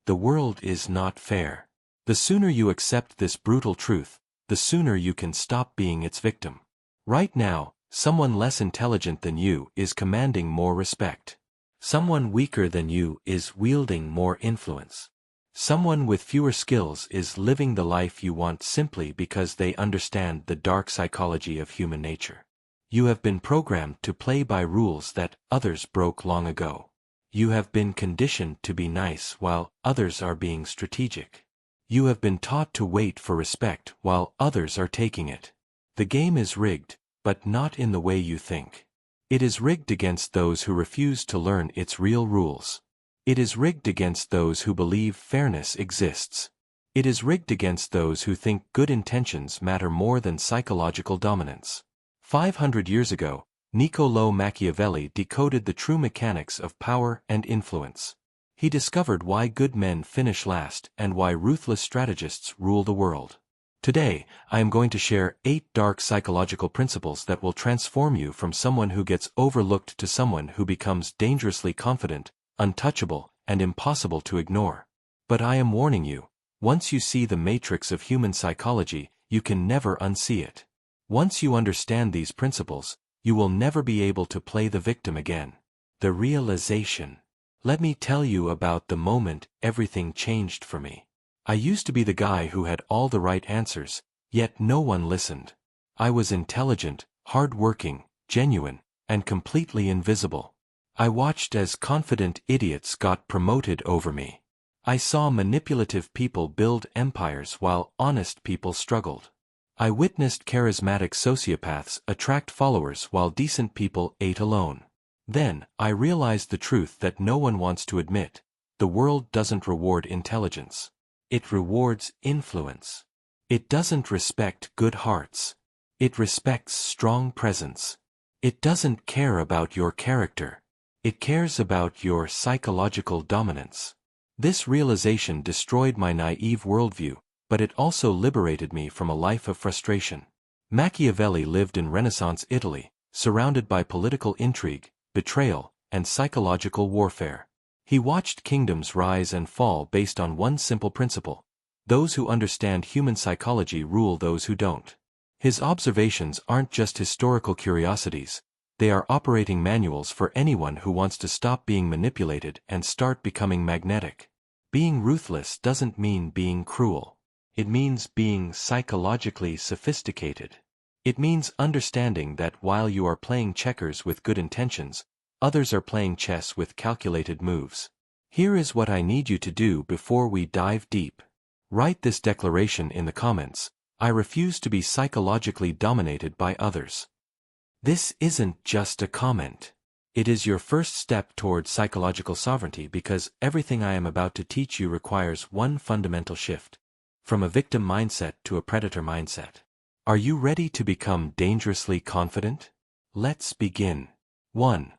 The world is not fair. The sooner you accept this brutal truth, the sooner you can stop being its victim. Right now, someone less intelligent than you is commanding more respect. Someone weaker than you is wielding more influence. Someone with fewer skills is living the life you want simply because they understand the dark psychology of human nature. You have been programmed to play by rules that others broke long ago. You have been conditioned to be nice while others are being strategic. You have been taught to wait for respect while others are taking it. The game is rigged, but not in the way you think. It is rigged against those who refuse to learn its real rules. It is rigged against those who believe fairness exists. It is rigged against those who think good intentions matter more than psychological dominance. 500 years ago, Niccolò Machiavelli decoded the true mechanics of power and influence. He discovered why good men finish last and why ruthless strategists rule the world. Today, I am going to share 8 dark psychological principles that will transform you from someone who gets overlooked to someone who becomes dangerously confident, untouchable, and impossible to ignore. But I am warning you, once you see the matrix of human psychology, you can never unsee it. Once you understand these principles, you will never be able to play the victim again. The realization. Let me tell you about the moment everything changed for me. I used to be the guy who had all the right answers, yet no one listened. I was intelligent, hard-working, genuine, and completely invisible. I watched as confident idiots got promoted over me. I saw manipulative people build empires while honest people struggled. I witnessed charismatic sociopaths attract followers while decent people ate alone. Then, I realized the truth that no one wants to admit. The world doesn't reward intelligence. It rewards influence. It doesn't respect good hearts. It respects strong presence. It doesn't care about your character. It cares about your psychological dominance. This realization destroyed my naive worldview, but it also liberated me from a life of frustration. Machiavelli lived in Renaissance Italy, surrounded by political intrigue, betrayal, and psychological warfare. He watched kingdoms rise and fall based on one simple principle: those who understand human psychology rule those who don't. His observations aren't just historical curiosities, they are operating manuals for anyone who wants to stop being manipulated and start becoming magnetic. Being ruthless doesn't mean being cruel. It means being psychologically sophisticated. It means understanding that while you are playing checkers with good intentions, others are playing chess with calculated moves. Here is what I need you to do before we dive deep. Write this declaration in the comments: I refuse to be psychologically dominated by others. This isn't just a comment. It is your first step toward psychological sovereignty, because everything I am about to teach you requires one fundamental shift. From a victim mindset to a predator mindset. Are you ready to become dangerously confident? Let's begin. 1.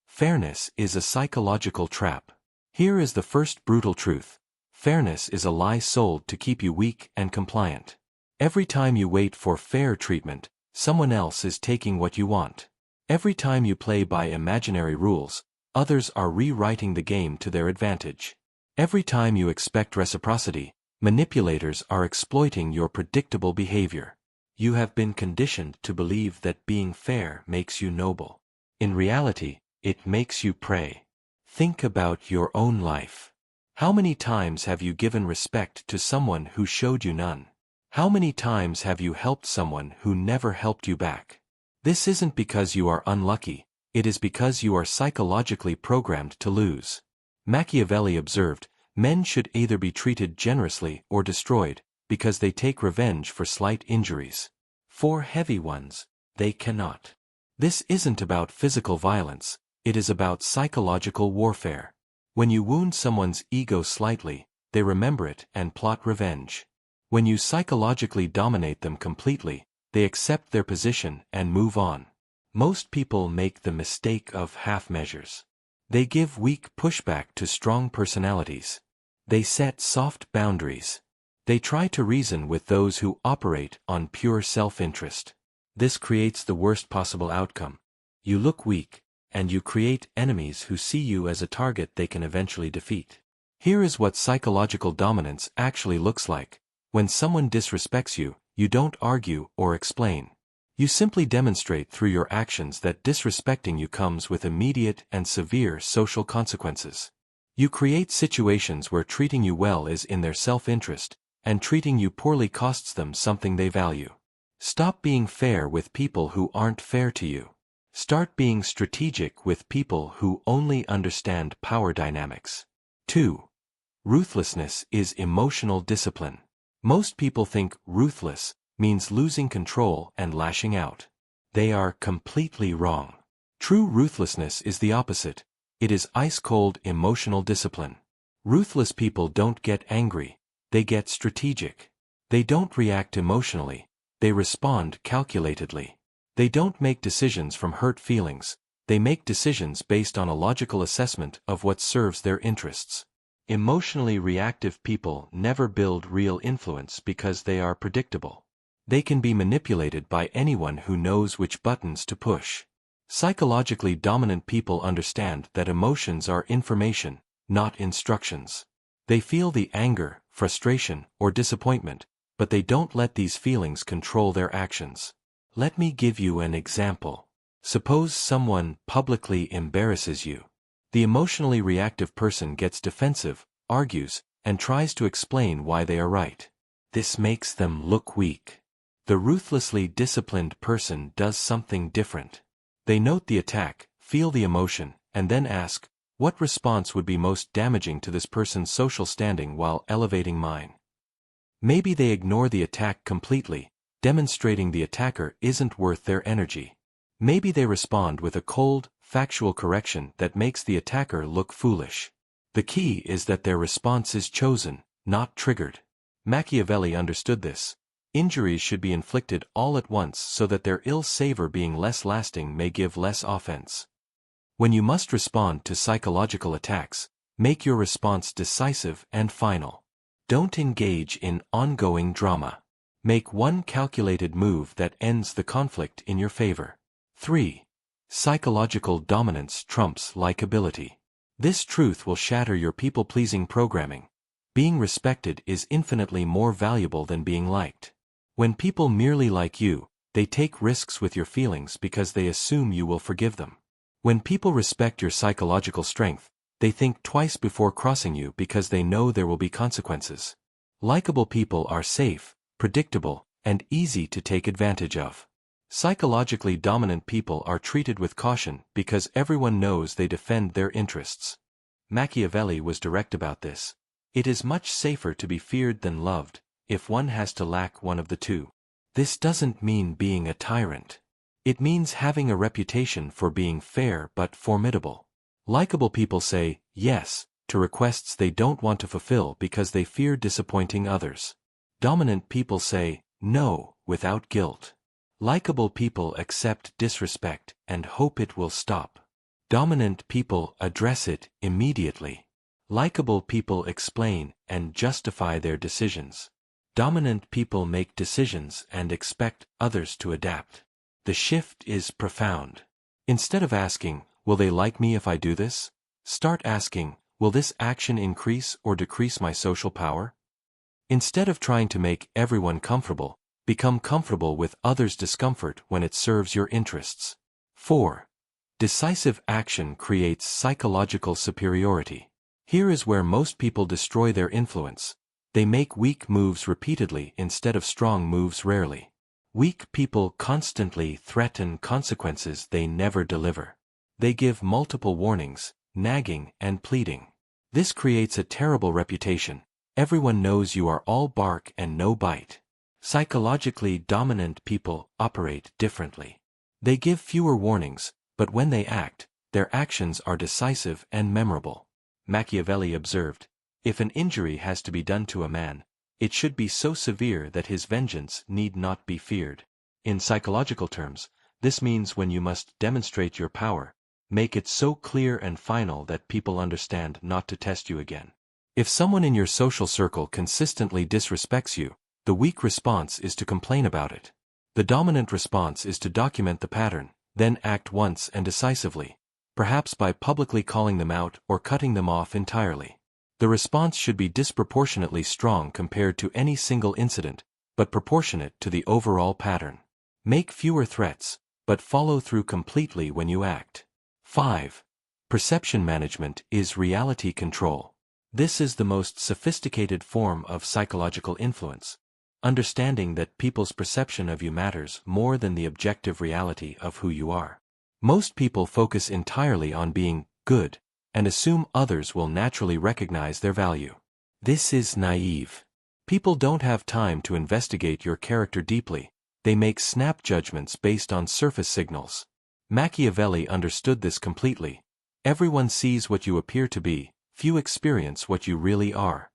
Fairness is a psychological trap. Here is the first brutal truth. Fairness is a lie sold to keep you weak and compliant. Every time you wait for fair treatment, someone else is taking what you want. Every time you play by imaginary rules, others are rewriting the game to their advantage. Every time you expect reciprocity, manipulators are exploiting your predictable behavior. You have been conditioned to believe that being fair makes you noble. In reality, it makes you prey. Think about your own life. How many times have you given respect to someone who showed you none? How many times have you helped someone who never helped you back? This isn't because you are unlucky, it is because you are psychologically programmed to lose. Machiavelli observed, men should either be treated generously or destroyed, because they take revenge for slight injuries. For heavy ones, they cannot. This isn't about physical violence, it is about psychological warfare. When you wound someone's ego slightly, they remember it and plot revenge. When you psychologically dominate them completely, they accept their position and move on. Most people make the mistake of half measures. They give weak pushback to strong personalities. They set soft boundaries. They try to reason with those who operate on pure self-interest. This creates the worst possible outcome. You look weak, and you create enemies who see you as a target they can eventually defeat. Here is what psychological dominance actually looks like. When someone disrespects you, you don't argue or explain. You simply demonstrate through your actions that disrespecting you comes with immediate and severe social consequences. You create situations where treating you well is in their self-interest, and treating you poorly costs them something they value. Stop being fair with people who aren't fair to you. Start being strategic with people who only understand power dynamics. 2. Ruthlessness is emotional discipline. Most people think ruthless means losing control and lashing out. They are completely wrong. True ruthlessness is the opposite. It is ice-cold emotional discipline. Ruthless people don't get angry, they get strategic. They don't react emotionally, they respond calculatedly. They don't make decisions from hurt feelings, they make decisions based on a logical assessment of what serves their interests. Emotionally reactive people never build real influence because they are predictable. They can be manipulated by anyone who knows which buttons to push. Psychologically dominant people understand that emotions are information, not instructions. They feel the anger, frustration, or disappointment, but they don't let these feelings control their actions. Let me give you an example. Suppose someone publicly embarrasses you. The emotionally reactive person gets defensive, argues, and tries to explain why they are right. This makes them look weak. The ruthlessly disciplined person does something different. They note the attack, feel the emotion, and then ask, what response would be most damaging to this person's social standing while elevating mine? Maybe they ignore the attack completely, demonstrating the attacker isn't worth their energy. Maybe they respond with a cold, factual correction that makes the attacker look foolish. The key is that their response is chosen, not triggered. Machiavelli understood this. Injuries should be inflicted all at once so that their ill savor being less lasting may give less offense. When you must respond to psychological attacks, make your response decisive and final. Don't engage in ongoing drama. Make one calculated move that ends the conflict in your favor. 3. Psychological dominance trumps likability. This truth will shatter your people-pleasing programming. Being respected is infinitely more valuable than being liked. When people merely like you, they take risks with your feelings because they assume you will forgive them. When people respect your psychological strength, they think twice before crossing you because they know there will be consequences. Likeable people are safe, predictable, and easy to take advantage of. Psychologically dominant people are treated with caution because everyone knows they defend their interests. Machiavelli was direct about this. It is much safer to be feared than loved, if one has to lack one of the two. This doesn't mean being a tyrant. It means having a reputation for being fair but formidable. Likeable people say yes to requests they don't want to fulfill because they fear disappointing others. Dominant people say no without guilt. Likeable people accept disrespect and hope it will stop. Dominant people address it immediately. Likeable people explain and justify their decisions. Dominant people make decisions and expect others to adapt. The shift is profound. Instead of asking, will they like me if I do this? Start asking, will this action increase or decrease my social power? Instead of trying to make everyone comfortable, become comfortable with others' discomfort when it serves your interests. 4. Decisive action creates psychological superiority. Here is where most people destroy their influence. They make weak moves repeatedly instead of strong moves rarely. Weak people constantly threaten consequences they never deliver. They give multiple warnings, nagging, and pleading. This creates a terrible reputation. Everyone knows you are all bark and no bite. Psychologically dominant people operate differently. They give fewer warnings, but when they act, their actions are decisive and memorable. Machiavelli observed, if an injury has to be done to a man, it should be so severe that his vengeance need not be feared. In psychological terms, this means when you must demonstrate your power, make it so clear and final that people understand not to test you again. If someone in your social circle consistently disrespects you, the weak response is to complain about it. The dominant response is to document the pattern, then act once and decisively, perhaps by publicly calling them out or cutting them off entirely. The response should be disproportionately strong compared to any single incident, but proportionate to the overall pattern. Make fewer threats, but follow through completely when you act. 5. Perception management is reality control. This is the most sophisticated form of psychological influence, understanding that people's perception of you matters more than the objective reality of who you are. Most people focus entirely on being good and assume others will naturally recognize their value. This is naive. People don't have time to investigate your character deeply. They make snap judgments based on surface signals. Machiavelli understood this completely. Everyone sees what you appear to be, few experience what you really are.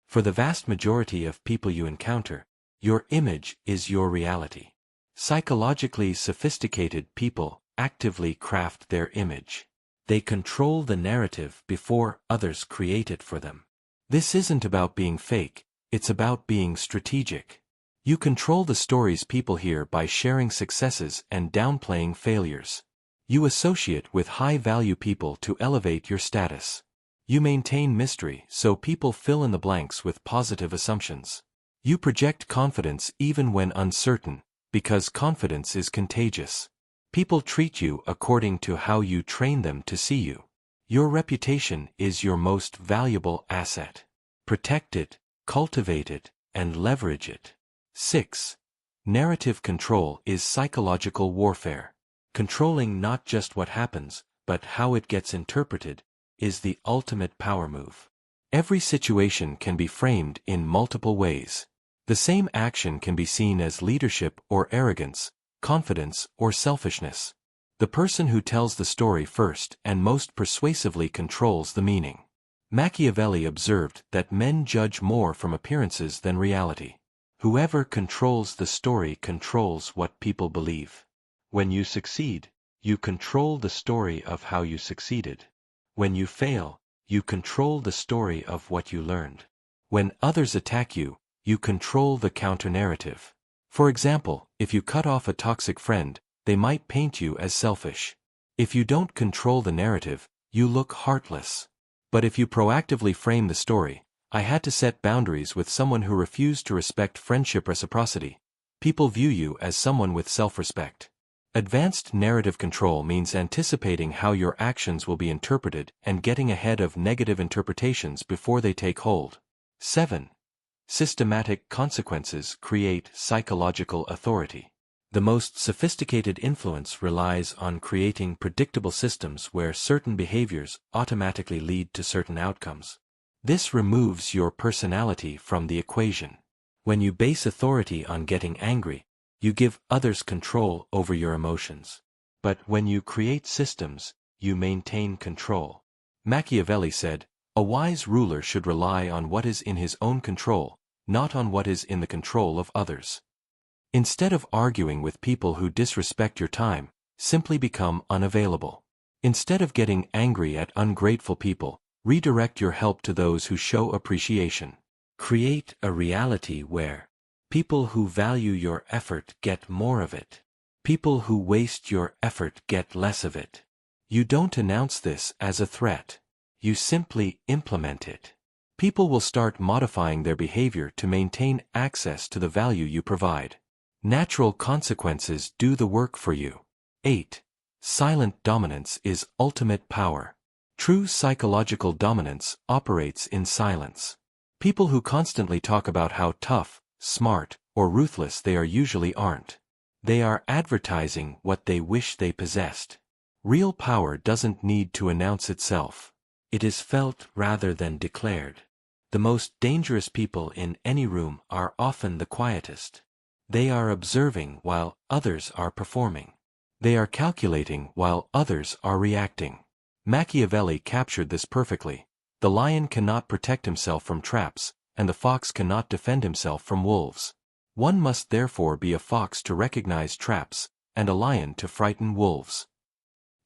For the vast majority of people you encounter, your image is your reality. Psychologically sophisticated people actively craft their image. They control the narrative before others create it for them. This isn't about being fake, it's about being strategic. You control the stories people hear by sharing successes and downplaying failures. You associate with high-value people to elevate your status. You maintain mystery so people fill in the blanks with positive assumptions. You project confidence even when uncertain, because confidence is contagious. People treat you according to how you train them to see you. Your reputation is your most valuable asset. Protect it, cultivate it, and leverage it. 6. Narrative control is psychological warfare. Controlling not just what happens, but how it gets interpreted, is the ultimate power move. Every situation can be framed in multiple ways. The same action can be seen as leadership or arrogance, confidence or selfishness. The person who tells the story first and most persuasively controls the meaning. Machiavelli observed that men judge more from appearances than reality. Whoever controls the story controls what people believe. When you succeed, you control the story of how you succeeded. When you fail, you control the story of what you learned. When others attack you, you control the counter-narrative. For example, if you cut off a toxic friend, they might paint you as selfish. If you don't control the narrative, you look heartless. But if you proactively frame the story, I had to set boundaries with someone who refused to respect friendship reciprocity, people view you as someone with self-respect. Advanced narrative control means anticipating how your actions will be interpreted and getting ahead of negative interpretations before they take hold. 7. Systematic consequences create psychological authority. The most sophisticated influence relies on creating predictable systems where certain behaviors automatically lead to certain outcomes. This removes your personality from the equation. When you base authority on getting angry, you give others control over your emotions. But when you create systems, you maintain control. Machiavelli said, "A wise ruler should rely on what is in his own control, not on what is in the control of others." Instead of arguing with people who disrespect your time, simply become unavailable. Instead of getting angry at ungrateful people, redirect your help to those who show appreciation. Create a reality where people who value your effort get more of it. People who waste your effort get less of it. You don't announce this as a threat. You simply implement it. People will start modifying their behavior to maintain access to the value you provide. Natural consequences do the work for you. 8. Silent dominance is ultimate power. True psychological dominance operates in silence. People who constantly talk about how tough, smart, or ruthless they are usually aren't. They are advertising what they wish they possessed. Real power doesn't need to announce itself. It is felt rather than declared. The most dangerous people in any room are often the quietest. They are observing while others are performing. They are calculating while others are reacting. Machiavelli captured this perfectly. The lion cannot protect himself from traps, and the fox cannot defend himself from wolves. One must therefore be a fox to recognize traps, and a lion to frighten wolves.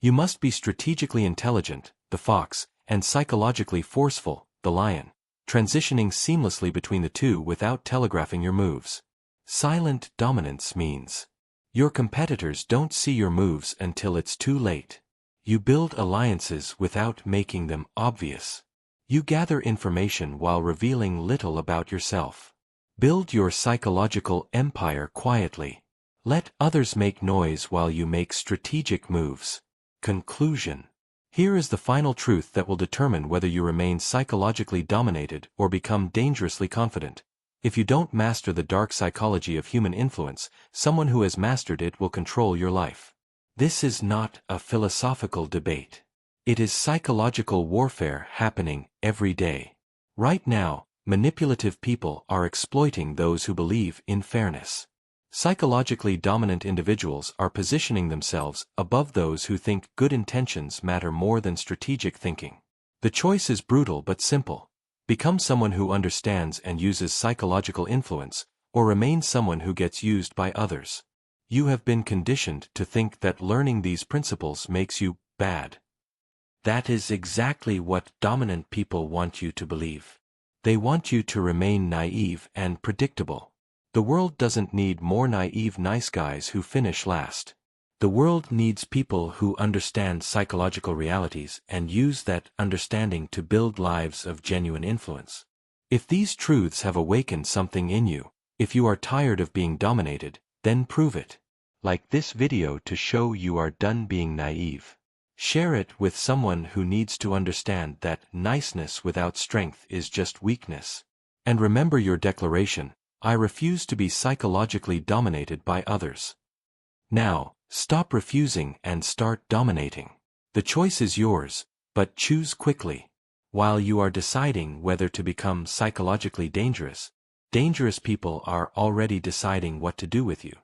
You must be strategically intelligent, the fox, and psychologically forceful, the lion, transitioning seamlessly between the two without telegraphing your moves. Silent dominance means your competitors don't see your moves until it's too late. You build alliances without making them obvious. You gather information while revealing little about yourself. Build your psychological empire quietly. Let others make noise while you make strategic moves. Conclusion. Here is the final truth that will determine whether you remain psychologically dominated or become dangerously confident. If you don't master the dark psychology of human influence, someone who has mastered it will control your life. This is not a philosophical debate. It is psychological warfare happening every day. Right now, manipulative people are exploiting those who believe in fairness. Psychologically dominant individuals are positioning themselves above those who think good intentions matter more than strategic thinking. The choice is brutal but simple. Become someone who understands and uses psychological influence, or remain someone who gets used by others. You have been conditioned to think that learning these principles makes you bad. That is exactly what dominant people want you to believe. They want you to remain naive and predictable. The world doesn't need more naive nice guys who finish last. The world needs people who understand psychological realities and use that understanding to build lives of genuine influence. If these truths have awakened something in you, if you are tired of being dominated, then prove it. Like this video to show you are done being naive. Share it with someone who needs to understand that niceness without strength is just weakness. And remember your declaration: I refuse to be psychologically dominated by others. Now, stop refusing and start dominating. The choice is yours, but choose quickly. While you are deciding whether to become psychologically dangerous, dangerous people are already deciding what to do with you.